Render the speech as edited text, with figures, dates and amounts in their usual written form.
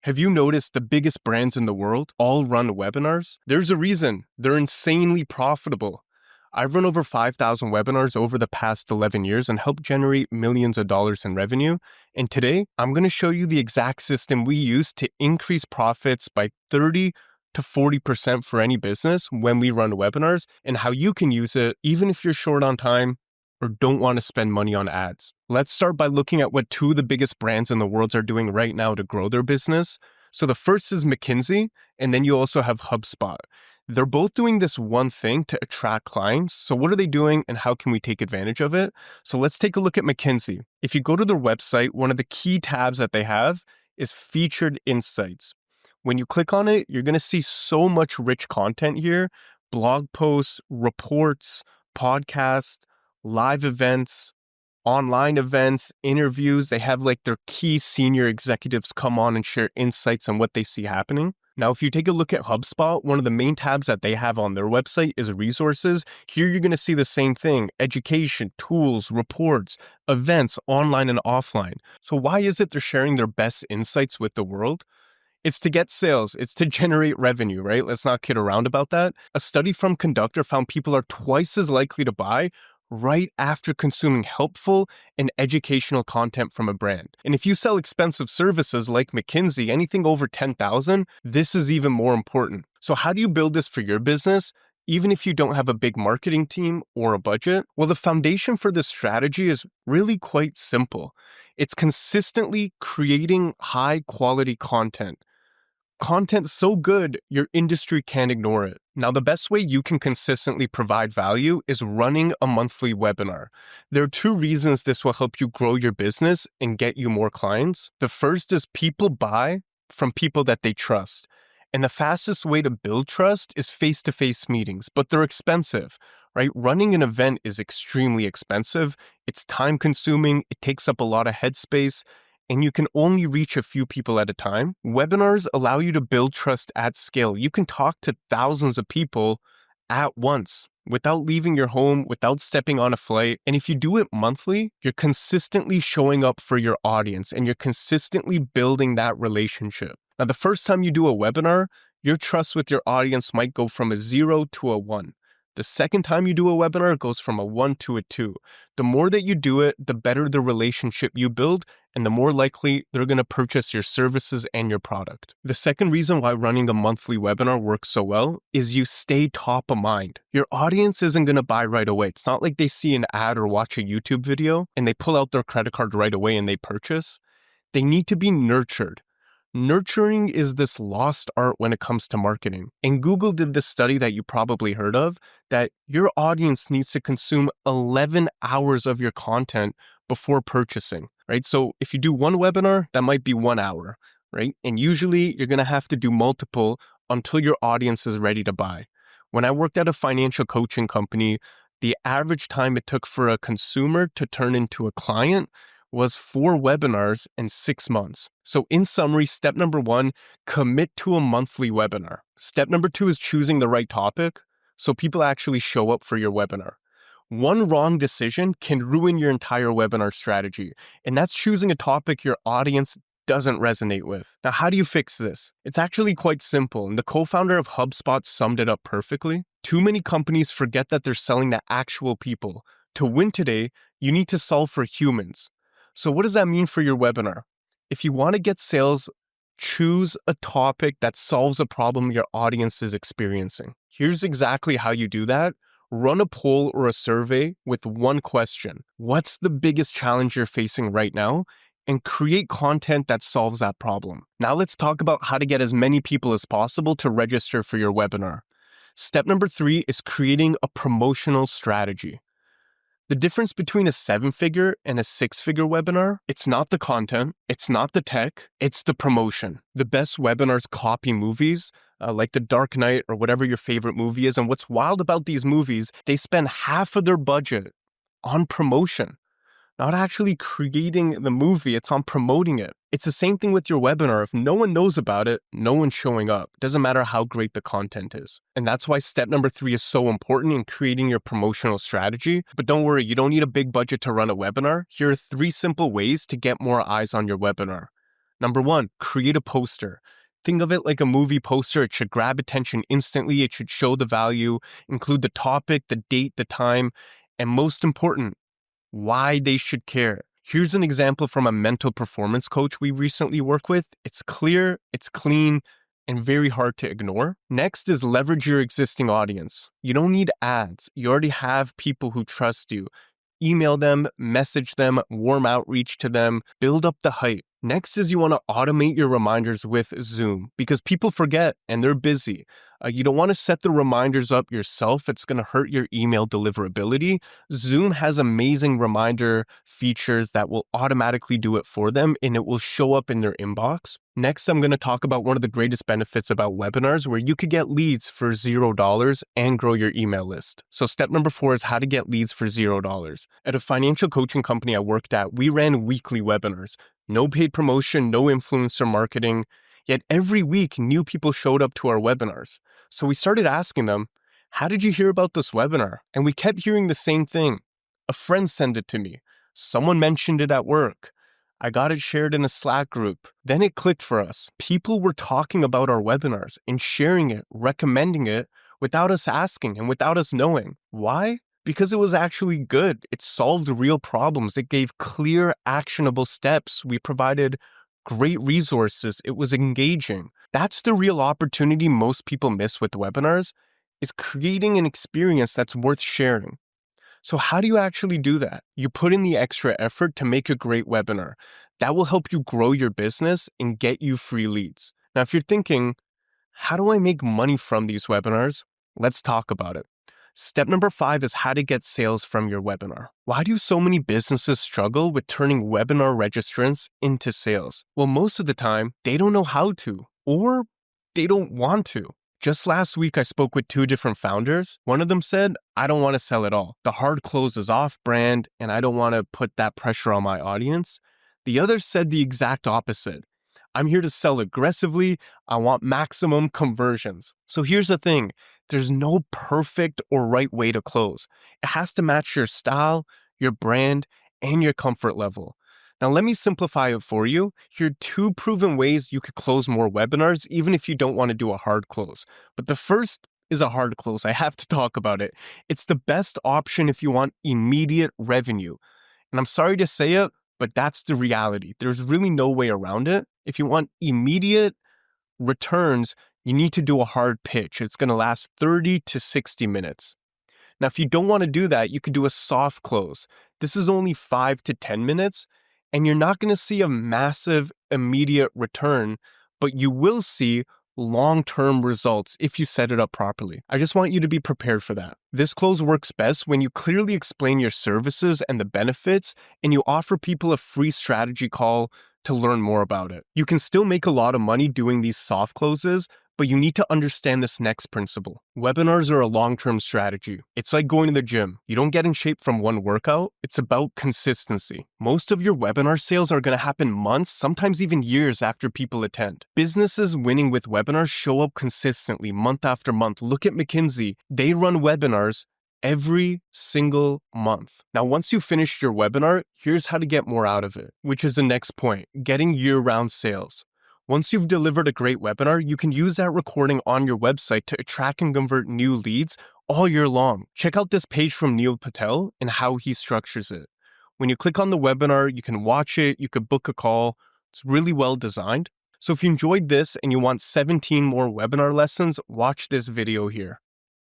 Have you noticed the biggest brands in the world all run webinars? There's a reason. They're insanely profitable. I've run over 5,000 webinars over the past 11 years and helped generate millions of dollars in revenue. And today, I'm going to show you the exact system we use to increase profits by 30 to 40% for any business when we run webinars, and how you can use it even if you're short on time or don't want to spend money on ads. Let's start by looking at what two of the biggest brands in the world are doing right now to grow their business. So the first is McKinsey, and then you also have HubSpot. They're both doing this one thing to attract clients. So what are they doing and how can we take advantage of it? So let's take a look at McKinsey. If you go to their website, one of the key tabs that they have is featured insights. When you click on it, you're going to see so much rich content here: blog posts, reports, podcasts, live events, online events, interviews. They have like their key senior executives come on and share insights on what they see happening. Now, if you take a look at HubSpot, one of the main tabs that they have on their website is resources. Here, you're going to see the same thing: education, tools, reports, events, online and offline. So why is it they're sharing their best insights with the world? It's to get sales. It's to generate revenue, right? Let's not kid around about that. A study from Conductor found people are twice as likely to buy right after consuming helpful and educational content from a brand. And if you sell expensive services like McKinsey, anything over 10,000, this is even more important. So how do you build this for your business, even if you don't have a big marketing team or a budget? Well, the foundation for this strategy is really quite simple. It's consistently creating high quality content. Content so good, your industry can't ignore it. Now, the best way you can consistently provide value is running a monthly webinar. There are two reasons this will help you grow your business and get you more clients. The first is people buy from people that they trust. And the fastest way to build trust is face-to-face meetings, but they're expensive, right? Running an event is extremely expensive. It's time-consuming. It takes up a lot of headspace, and you can only reach a few people at a time. Webinars allow you to build trust at scale. You can talk to thousands of people at once without leaving your home, without stepping on a flight. And if you do it monthly, you're consistently showing up for your audience and you're consistently building that relationship. Now, the first time you do a webinar, your trust with your audience might go from a 0 to a 1. The second time you do a webinar, it goes from a 1 to a 2. The more that you do it, the better the relationship you build, and the more likely they're going to purchase your services and your product. The second reason why running a monthly webinar works so well is you stay top of mind. Your audience isn't going to buy right away. It's not like they see an ad or watch a YouTube video and they pull out their credit card right away and they purchase. They need to be nurtured. Nurturing is this lost art when it comes to marketing. And Google did this study that you probably heard of, that your audience needs to consume 11 hours of your content before purchasing, right? So if you do one webinar, that might be 1 hour, right? And usually you're going to have to do multiple until your audience is ready to buy. When I worked at a financial coaching company, the average time it took for a consumer to turn into a client was 4 webinars in 6 months. So in summary, step number 1, commit to a monthly webinar. Step number 2 is choosing the right topic so people actually show up for your webinar. One wrong decision can ruin your entire webinar strategy, and that's choosing a topic your audience doesn't resonate with. Now, how do you fix this? It's actually quite simple, and the co-founder of HubSpot summed it up perfectly. Too many companies forget that they're selling to actual people. To win today, you need to solve for humans. So what does that mean for your webinar? If you want to get sales, choose a topic that solves a problem your audience is experiencing. Here's exactly how you do that. Run a poll or a survey with one question. What's the biggest challenge you're facing right now? And create content that solves that problem. Now let's talk about how to get as many people as possible to register for your webinar. Step number 3 is creating a promotional strategy. The difference between a 7-figure and a 6-figure webinar, it's not the content, it's not the tech, it's the promotion. The best webinars copy movies, like The Dark Knight or whatever your favorite movie is. And what's wild about these movies, they spend half of their budget on promotion. Not actually creating the movie, it's on promoting it. It's the same thing with your webinar. If no one knows about it, no one's showing up. Doesn't matter how great the content is. And that's why step number 3 is so important in creating your promotional strategy. But don't worry, you don't need a big budget to run a webinar. Here are 3 simple ways to get more eyes on your webinar. Number one, create a poster. Think of it like a movie poster. It should grab attention instantly. It should show the value, include the topic, the date, the time, and most important, why they should care. Here's an example from a mental performance coach we recently worked with. It's clear, it's clean, and very hard to ignore. Next is leverage your existing audience. You don't need ads. You already have people who trust you. Email them, message them, warm outreach to them, build up the hype. Next is you want to automate your reminders with Zoom because people forget and they're busy. You don't want to set the reminders up yourself. It's going to hurt your email deliverability. Zoom has amazing reminder features that will automatically do it for them and it will show up in their inbox. Next, I'm going to talk about one of the greatest benefits about webinars where you could get leads for $0 and grow your email list. So step number 4 is how to get leads for $0. At a financial coaching company I worked at, we ran weekly webinars. No paid promotion, no influencer marketing. Yet every week, new people showed up to our webinars. So we started asking them, how did you hear about this webinar? And we kept hearing the same thing. A friend sent it to me. Someone mentioned it at work. I got it shared in a Slack group. Then it clicked for us. People were talking about our webinars and sharing it, recommending it without us asking and without us knowing. Why? Because it was actually good. It solved real problems. It gave clear, actionable steps. We provided great resources. It was engaging. That's the real opportunity most people miss with webinars, is creating an experience that's worth sharing. So how do you actually do that? You put in the extra effort to make a great webinar. That will help you grow your business and get you free leads. Now, if you're thinking, how do I make money from these webinars? Let's talk about it. Step number 5 is how to get sales from your webinar. Why do so many businesses struggle with turning webinar registrants into sales? Well, most of the time, they don't know how to, or they don't want to. Just last week, I spoke with 2 different founders. One of them said, I don't want to sell at all. The hard close is off brand, and I don't want to put that pressure on my audience. The other said the exact opposite. I'm here to sell aggressively. I want maximum conversions. So here's the thing. There's no perfect or right way to close. It has to match your style, your brand, and your comfort level. Now, let me simplify it for you. Here are 2 proven ways you could close more webinars, even if you don't want to do a hard close. But the first is a hard close. I have to talk about it. It's the best option if you want immediate revenue. And I'm sorry to say it, but that's the reality. There's really no way around it. If you want immediate returns, you need to do a hard pitch. It's going to last 30 to 60 minutes. Now, if you don't want to do that, you could do a soft close. This is only 5 to 10 minutes, and you're not going to see a massive immediate return, but you will see long-term results if you set it up properly. I just want you to be prepared for that. This close works best when you clearly explain your services and the benefits, and you offer people a free strategy call to learn more about it. You can still make a lot of money doing these soft closes, but you need to understand this next principle. Webinars are a long-term strategy. It's like going to the gym. You don't get in shape from one workout. It's about consistency. Most of your webinar sales are going to happen months, sometimes even years after people attend. Businesses winning with webinars show up consistently month after month. Look at McKinsey. They run webinars every single month. Now, once you've finished your webinar, here's how to get more out of it, which is the next point, getting year-round sales. Once you've delivered a great webinar, you can use that recording on your website to attract and convert new leads all year long. Check out this page from Neil Patel and how he structures it. When you click on the webinar, you can watch it, you could book a call. It's really well designed. So if you enjoyed this and you want 17 more webinar lessons, watch this video here.